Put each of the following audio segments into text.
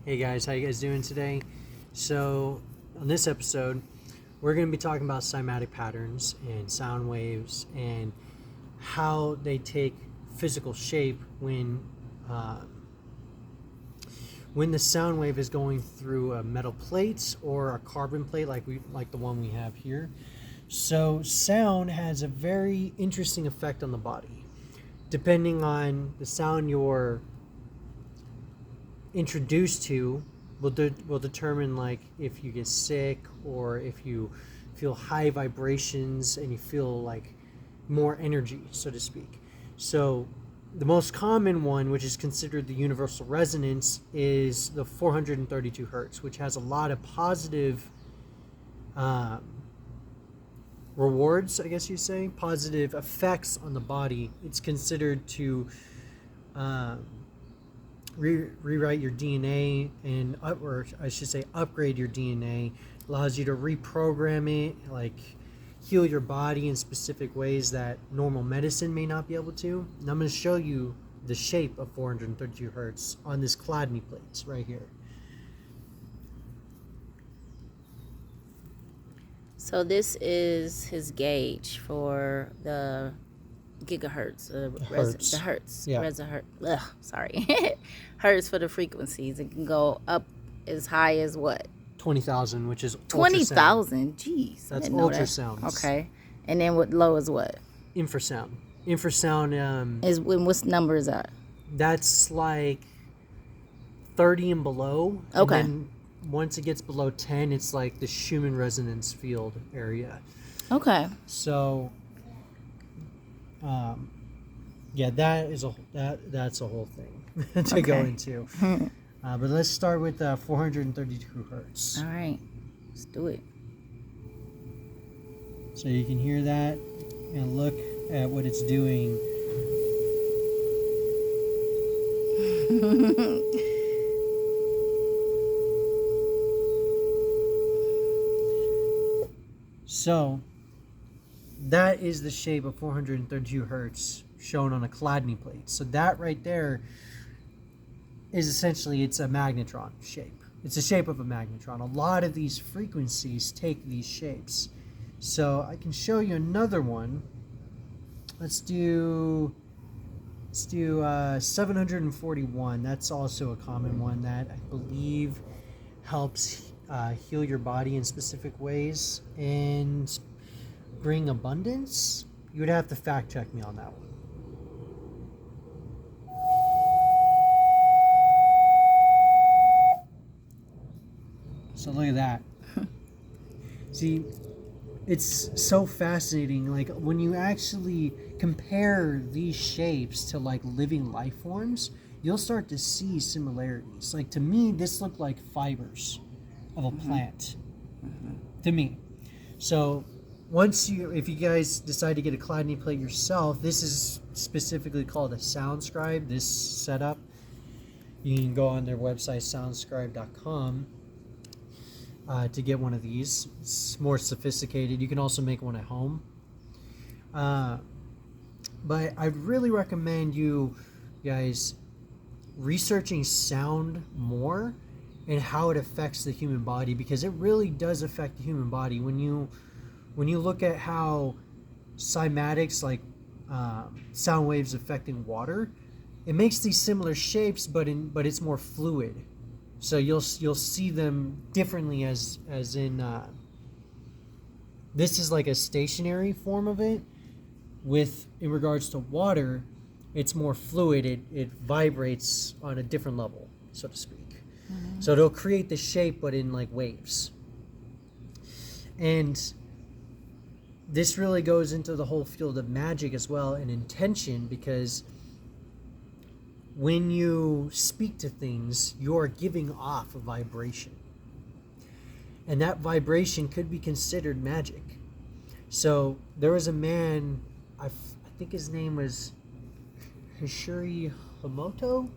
Hey guys, how you guys doing today? So, on this episode, we're going to be talking about cymatic patterns and sound waves and how they take physical shape uh, when the sound wave is going through a metal plate or a carbon plate like the one we have here. So, sound has a very interesting effect on the body. Depending on the sound you're introduced to will determine like if you get sick or if you feel high vibrations and you feel like more energy, so to speak. So the most common one, which is considered the universal resonance, is the 432 hertz, which has a lot of positive rewards, I guess you say, positive effects on the body. It's considered to rewrite your DNA or I should say upgrade your DNA. Allows you to reprogram it, like heal your body in specific ways that normal medicine may not be able to. And I'm going to show you the shape of 432 hertz on this Chladni plate right here. So this is his gauge for the gigahertz, Hertz. the hertz, Yeah. hertz for the frequencies. It can go up as high as what? 20,000, which is 20,000. Jeez, That's I didn't know ultrasounds. that. Okay, and then what low is what? Infrasound. Infrasound Is when what number is that? that's like 30 and below. Okay. And then once it gets below 10, it's like the Schumann resonance field area. Okay. So, yeah, that's a whole thing to go into. But let's start with 432 hertz. All right, let's do it. So you can hear that and look at what it's doing. So that is the shape of 432 hertz shown on a Chladni plate. So that right there is essentially, it's a magnetron shape. It's the shape of a magnetron. A lot of these frequencies take these shapes. So I can show you another one. Let's do 741. That's also a common one that I believe helps heal your body in specific ways and bring abundance. You would have to fact check me on that one. So look at that. See, it's so fascinating. Like when you actually compare these shapes to like living life forms, you'll start to see similarities. Like to me, this looked like fibers of a plant. To me. So if you guys decide to get a Chladni plate yourself, this is specifically called a SoundScribe, this setup. You can go on their website, soundscribe.com, to get one of these. It's more sophisticated. You can also make one at home. But I'd really recommend you guys researching sound more and how it affects the human body, because it really does affect the human body. When you look at how cymatics, like sound waves affecting water, it makes these similar shapes, but it's more fluid. So you'll see them differently as in this is like a stationary form of it. In regards to water, it's more fluid. It vibrates on a different level, so to speak. So it'll create the shape, but in like waves. And this really goes into the whole field of magic as well, and intention, because when you speak to things, you're giving off a vibration. And that vibration could be considered magic. So there was a man, I think his name was Hishiri Hamoto.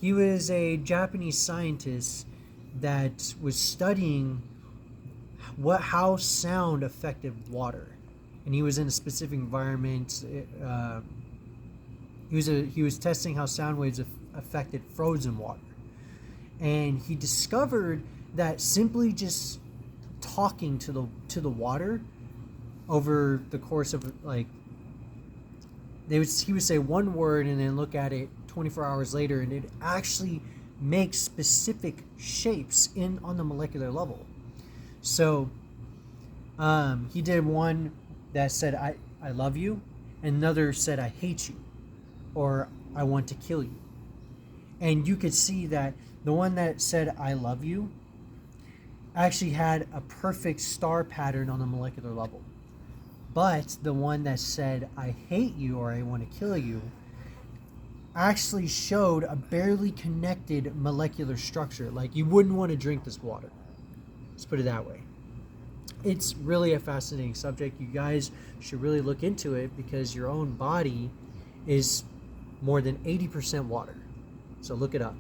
He was a Japanese scientist that was studying how sound affected water, and he was in a specific environment. He was testing how sound waves affected frozen water. and he discovered that simply just talking to the water over the course of like he would say one word and then look at it 24 hours later, and it actually makes specific shapes on the molecular level. So he did one that said I love you, and another said I hate you, or I want to kill you. And you could see that the one that said I love you actually had a perfect star pattern on the molecular level. But the one that said I hate you or I want to kill you actually showed a barely connected molecular structure. Like you wouldn't want to drink this water. Let's put it that way. It's really a fascinating subject. You guys should really look into it because your own body is more than 80% water. So look it up.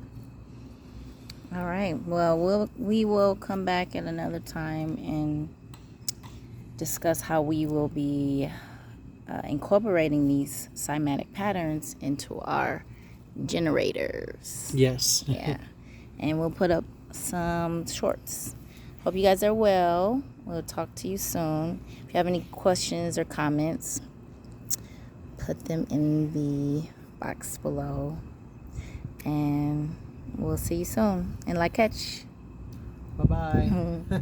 All right. Well, we will come back at another time and discuss how we will be incorporating these cymatic patterns into our generators. Yes. Yeah. And we'll put up some shorts. Hope you guys are well. We'll talk to you soon. If you have any questions or comments, put them in the box below. And we'll see you soon. And like catch. Bye-bye.